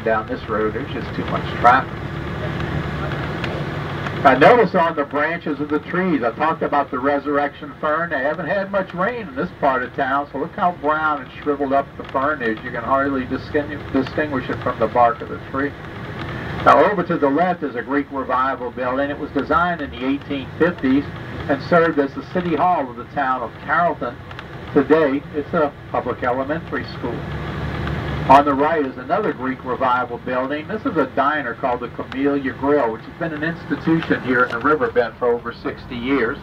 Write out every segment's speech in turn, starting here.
down this road. There's just too much traffic. I notice on the branches of the trees, I talked about the resurrection fern. They haven't had much rain in this part of town, so look how brown and shriveled up the fern is. You can hardly distinguish it from the bark of the tree. Now over to the left is a Greek Revival building. It was designed in the 1850s and served as the city hall of the town of Carrollton. Today, it's a public elementary school. On the right is another Greek Revival building. This is a diner called the Camellia Grill, which has been an institution here in the Riverbend for over 60 years,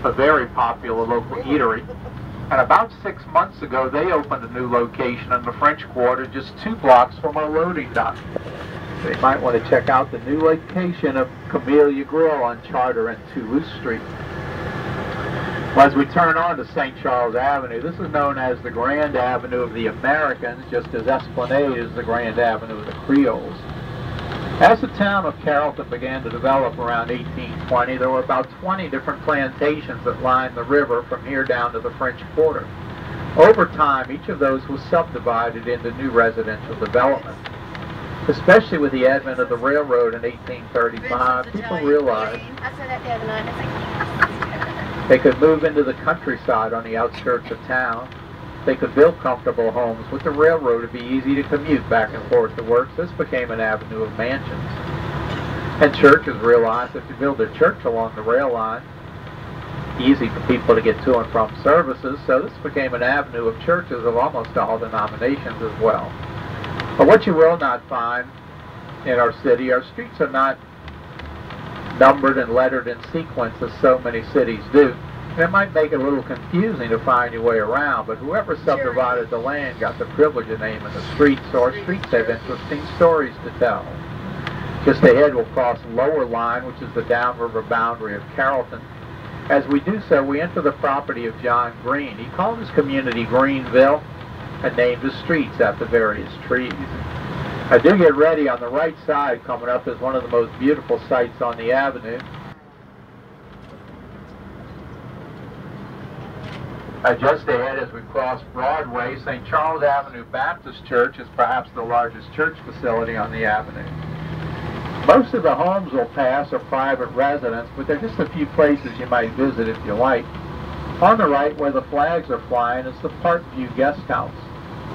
a very popular local eatery. And about 6 months ago, they opened a new location in the French Quarter, just 2 blocks from our loading dock. So you might want to check out the new location of Camellia Grill on Charter and Toulouse Street. Well, as we turn on to St. Charles Avenue, this is known as the Grand Avenue of the Americans, just as Esplanade is the Grand Avenue of the Creoles. As the town of Carrollton began to develop around 1820, there were about 20 different plantations that lined the river from here down to the French Quarter. Over time, each of those was subdivided into new residential development. Especially with the advent of the railroad in 1835, people realized they could move into the countryside on the outskirts of town. They could build comfortable homes. With the railroad, it would be easy to commute back and forth to work. This became an avenue of mansions. And churches realized that to build a church along the rail line, easy for people to get to and from services, so this became an avenue of churches of almost all denominations as well. But what you will not find in our city, our streets are not numbered and lettered in sequence as so many cities do. And it might make it a little confusing to find your way around, but whoever subdivided the land got the privilege of naming the streets, so our streets have interesting stories to tell. Just ahead we'll cross Lower Line, which is the downriver boundary of Carrollton. As we do so, we enter the property of John Green. He called his community Greenville and named his streets after various trees. I do get ready on the right side. Coming up is one of the most beautiful sights on the avenue. Just ahead as we cross Broadway, St. Charles Avenue Baptist Church is perhaps the largest church facility on the avenue. Most of the homes we'll pass are private residence, but there are just a few places you might visit if you like. On the right, where the flags are flying, is the Parkview Guest House.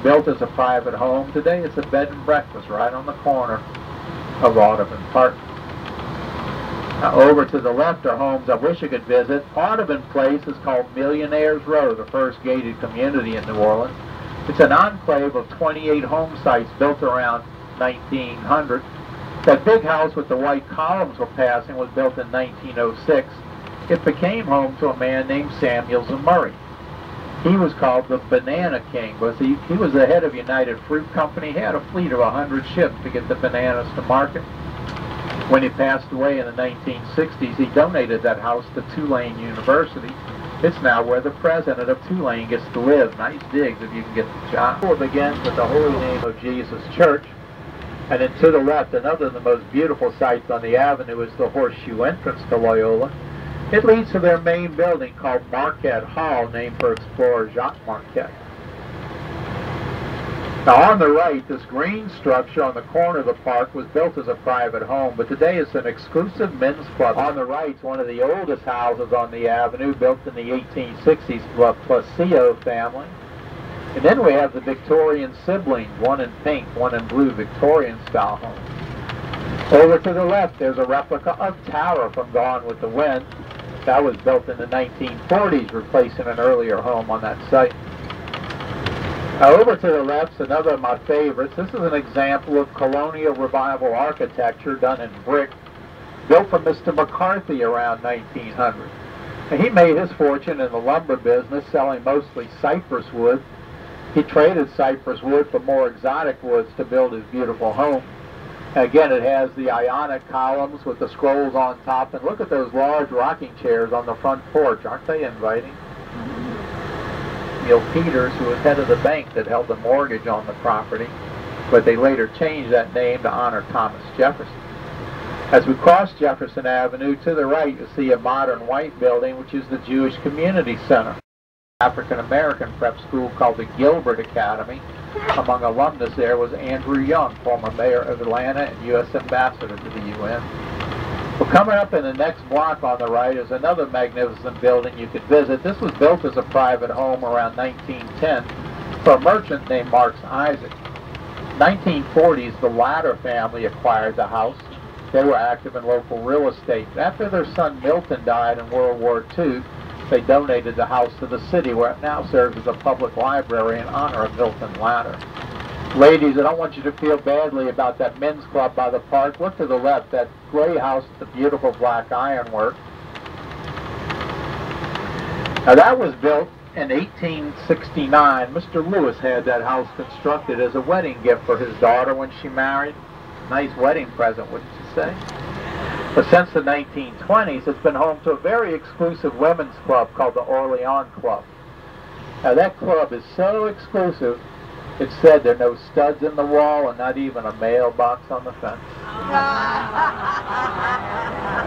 Built as a private home, today it's a bed and breakfast right on the corner of Audubon Park. Now over to the left are homes I wish you could visit. Audubon Place is called Millionaires Row, the first gated community in New Orleans. It's an enclave of 28 home sites built around 1900. That big house with the white columns we're passing was built in 1906. It became home to a man named Samuel Murray. He was called the Banana King, because he was the head of United Fruit Company. He had a fleet of 100 ships to get the bananas to market. When he passed away in the 1960s, he donated that house to Tulane University. It's now where the president of Tulane gets to live. Nice digs if you can get the job. It begins with the Holy Name of Jesus Church. And then to the left, another of the most beautiful sights on the avenue is the Horseshoe entrance to Loyola. It leads to their main building called Marquette Hall, named for explorer Jacques Marquette. Now on the right, this green structure on the corner of the park was built as a private home, but today it's an exclusive men's club. On the right is one of the oldest houses on the avenue, built in the 1860s, the Placio family. And then we have the Victorian siblings, one in pink, one in blue, Victorian-style homes. Over to the left, there's a replica of Tower from Gone with the Wind. That was built in the 1940s, replacing an earlier home on that site. Now over to the left is another of my favorites. This is an example of colonial revival architecture done in brick, built for Mr. McCarthy around 1900. And he made his fortune in the lumber business, selling mostly cypress wood. He traded cypress wood for more exotic woods to build his beautiful home. Again, it has the Ionic columns with the scrolls on top, and look at those large rocking chairs on the front porch. Aren't they inviting? Neil Peters, who was head of the bank that held the mortgage on the property, but they later changed that name to honor Thomas Jefferson. As we cross Jefferson Avenue, to the right you see a modern white building, which is the Jewish Community Center. African-American prep school called the Gilbert Academy. Among alumnus there was Andrew Young, former mayor of Atlanta and U.S. ambassador to the UN. Well, coming up in the next block on the right is another magnificent building you could visit. This was built as a private home around 1910 for a merchant named Marks Isaac. 1940s, the Latter family acquired the house. They were active in local real estate. After their son Milton died in World War II, they donated the house to the city, where it now serves as a public library in honor of Milton Latter. Ladies, I don't want you to feel badly about that men's club by the park. Look to the left, that gray house with the beautiful black ironwork. Now that was built in 1869. Mr. Lewis had that house constructed as a wedding gift for his daughter when she married. Nice wedding present, wouldn't you say? But since the 1920s, it's been home to a very exclusive women's club called the Orleans Club. Now that club is so exclusive, it's said there are no studs in the wall and not even a mailbox on the fence.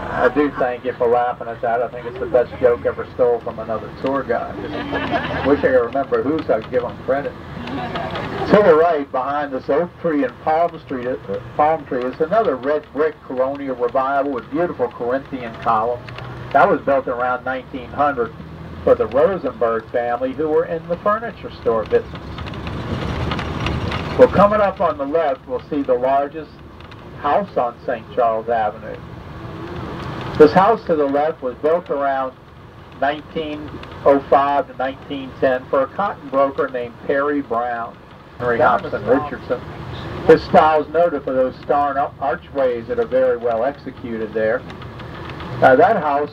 I do thank you for laughing at that. I think it's the best joke ever stole from another tour guide. Wish I could remember who so I could give them credit. To the right, behind this oak tree and palm tree is another red brick colonial revival with beautiful Corinthian columns. That was built around 1900 for the Rosenberg family, who were in the furniture store business. Well, coming up on the left, we'll see the largest house on St. Charles Avenue. This house to the left was built around 1905 to 1910 for a cotton broker named Perry Brown. Henry Hobson Richardson. His style is noted for those stone archways that are very well executed there. Now that house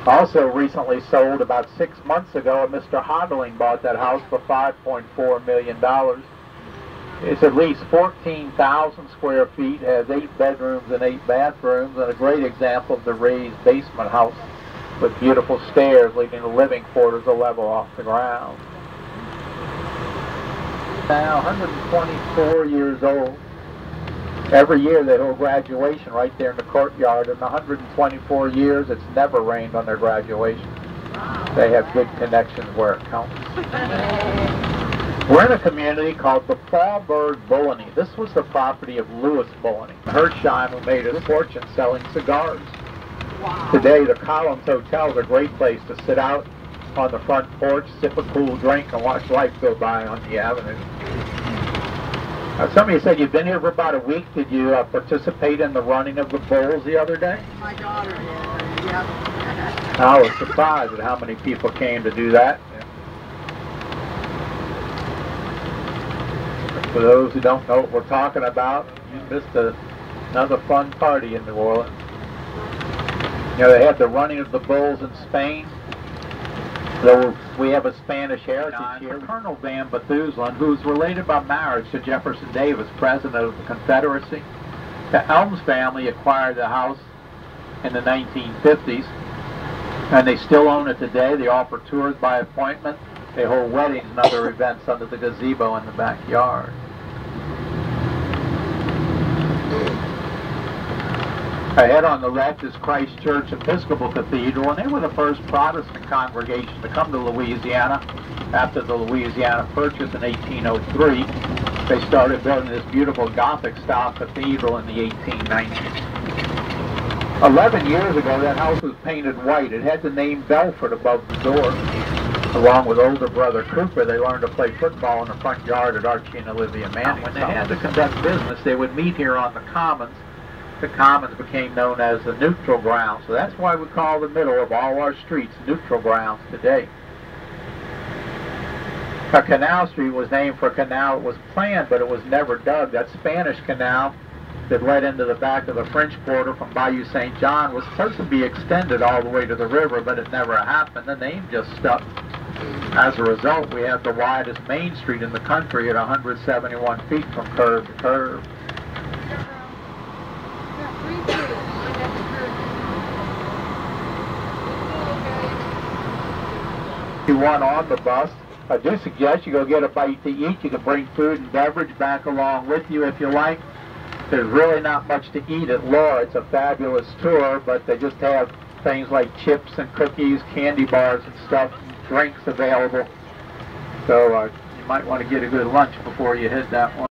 also recently sold about 6 months ago, and Mr. Hodling bought that house for $5.4 million. It's at least 14,000 square feet, has 8 bedrooms and 8 bathrooms, and a great example of the raised basement house with beautiful stairs leading to living quarters a level off the ground. Now 124 years old. Every year they hold graduation right there in the courtyard. In 124 years, it's never rained on their graduation. They have good connections where it counts. We're in a community called the Faubourg Boulogne. This was the property of Louis Boulogne, Hershheim, who made his fortune selling cigars. Wow. Today, the Collins Hotel is a great place to sit out on the front porch, sip a cool drink, and watch life go by on the avenue. Some of you said you've been here for about a week. Did you participate in the running of the bulls the other day? My daughter did, yeah. I was surprised at how many people came to do that. For those who don't know what we're talking about, you missed another fun party in New Orleans. You know, they had the running of the bulls in Spain. So we have a Spanish heritage here. Colonel Van Bethuslen, who's related by marriage to Jefferson Davis, president of the Confederacy. The Elms family acquired the house in the 1950s, and they still own it today. They offer tours by appointment. They hold weddings and other events under the gazebo in the backyard. Ahead on the left is Christ Church Episcopal Cathedral, and they were the first Protestant congregation to come to Louisiana after the Louisiana Purchase in 1803. They started building this beautiful Gothic-style cathedral in the 1890s. 11 years ago, that house was painted white. It had the name Belford above the door. Along with older brother Cooper, they learned to play football in the front yard at Archie and Olivia Manning. When they had to conduct business, they would meet here on the Commons. The Commons became known as the neutral ground, so that's why we call the middle of all our streets neutral grounds today. Canal Street was named for a canal that was planned, but it was never dug. That Spanish canal that led into the back of the French Quarter from Bayou St. John was supposed to be extended all the way to the river, but it never happened. The name just stuck. As a result, we have the widest main street in the country at 171 feet from curve to curve. If you want on the bus, I do suggest you go get a bite to eat. You can bring food and beverage back along with you if you like. There's really not much to eat at Laura. It's a fabulous tour, but they just have things like chips and cookies, candy bars and stuff, drinks available. So You might want to get a good lunch before you hit that one.